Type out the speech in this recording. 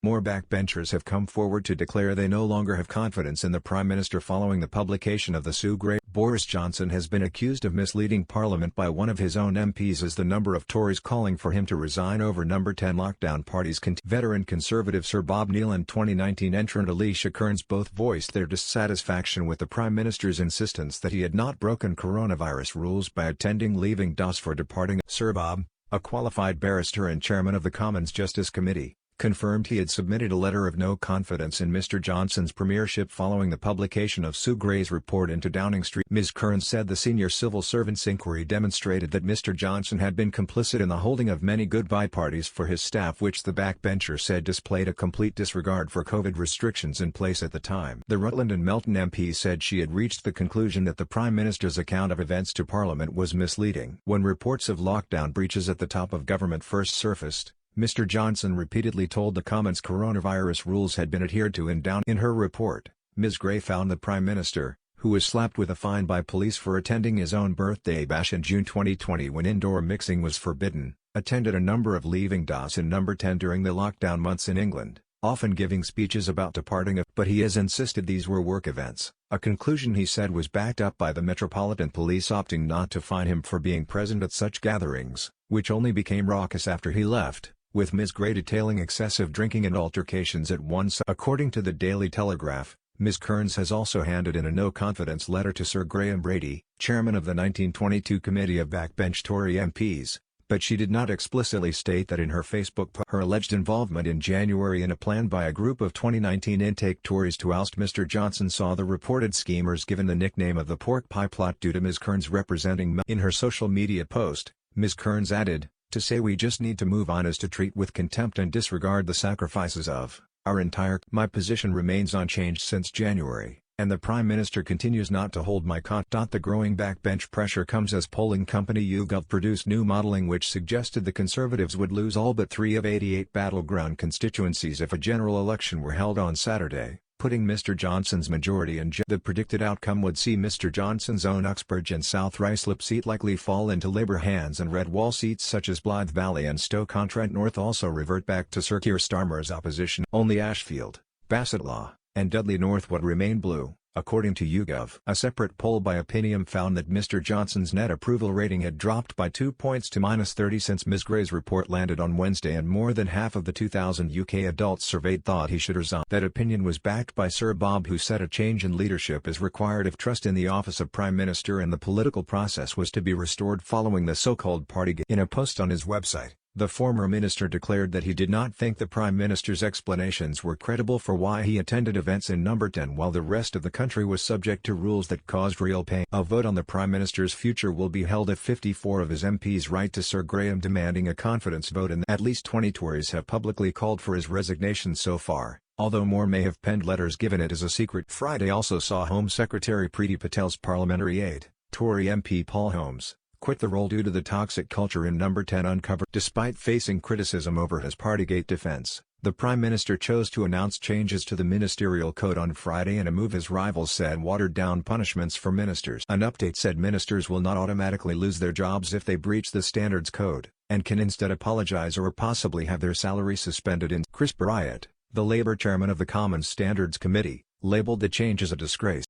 More backbenchers have come forward to declare they no longer have confidence in the Prime Minister following the publication of the Sue Gray. Boris Johnson has been accused of misleading Parliament by one of his own MPs as the number of Tories calling for him to resign over No. 10 lockdown parties Veteran Conservative Sir Bob Neill and 2019 entrant Alicia Kearns both voiced their dissatisfaction with the Prime Minister's insistence that he had not broken coronavirus rules by attending leaving DOS for departing. Sir Bob, a qualified barrister and chairman of the Commons Justice Committee, confirmed he had submitted a letter of no confidence in Mr. Johnson's premiership following the publication of Sue Gray's report into Downing Street. Ms. Kearns said the senior civil servant's inquiry demonstrated that Mr. Johnson had been complicit in the holding of many goodbye parties for his staff, which the backbencher said displayed a complete disregard for COVID restrictions in place at the time. The Rutland and Melton MP said she had reached the conclusion that the Prime Minister's account of events to Parliament was misleading. When reports of lockdown breaches at the top of government first surfaced, Mr. Johnson repeatedly told the Commons coronavirus rules had been adhered to in her report. Ms. Gray found the Prime Minister, who was slapped with a fine by police for attending his own birthday bash in June 2020 when indoor mixing was forbidden, attended a number of leaving DOS in No. 10 during the lockdown months in England, often giving speeches about departing, but he has insisted these were work events, a conclusion he said was backed up by the Metropolitan Police opting not to fine him for being present at such gatherings, which only became raucous after he left, with Ms. Gray detailing excessive drinking and altercations at one side. According to the Daily Telegraph, Ms. Kearns has also handed in a no-confidence letter to Sir Graham Brady, chairman of the 1922 Committee of Backbench Tory MPs, but she did not explicitly state that in her Facebook post. Her alleged involvement in January in a plan by a group of 2019 intake Tories to oust Mr. Johnson saw the reported schemers given the nickname of the pork pie plot due to Ms. Kearns representing. In her social media post, Ms. Kearns added, "To say we just need to move on is to treat with contempt and disregard the sacrifices of our entire. My position remains unchanged since January, and the Prime Minister continues not to hold my The growing backbench pressure comes as polling company YouGov produced new modelling which suggested the Conservatives would lose all but 3 of 88 battleground constituencies if a general election were held on Saturday, putting Mr. Johnson's majority in jeopardy. The predicted outcome would see Mr. Johnson's own Uxbridge and South Ruislip seat likely fall into Labour hands, and red wall seats such as Blythe Valley and Stoke-on-Trent North also revert back to Sir Keir Starmer's opposition. Only Ashfield, Bassetlaw, and Dudley North would remain blue, according to YouGov. A separate poll by Opinium found that Mr. Johnson's net approval rating had dropped by 2 points to -30 since Ms. Gray's report landed on Wednesday, and more than half of the 2,000 UK adults surveyed thought he should resign. That opinion was backed by Sir Bob, who said a change in leadership is required if trust in the office of Prime Minister and the political process was to be restored following the so-called Partygate. In a post on his website, the former minister declared that he did not think the Prime Minister's explanations were credible for why he attended events in No. 10 while the rest of the country was subject to rules that caused real pain. A vote on the Prime Minister's future will be held if 54 of his MPs write to Sir Graham demanding a confidence vote, and at least 20 Tories have publicly called for his resignation so far, although more may have penned letters given it as a secret. Friday also saw Home Secretary Priti Patel's parliamentary aide, Tory MP Paul Holmes, quit the role due to the toxic culture in No. 10 uncovered. Despite facing criticism over his Partygate defense, the Prime Minister chose to announce changes to the ministerial code on Friday in a move his rivals said watered down punishments for ministers. An update said ministers will not automatically lose their jobs if they breach the standards code, and can instead apologise or possibly have their salary suspended. Chris Bryant, the Labour chairman of the Commons Standards Committee, labelled the change as a disgrace.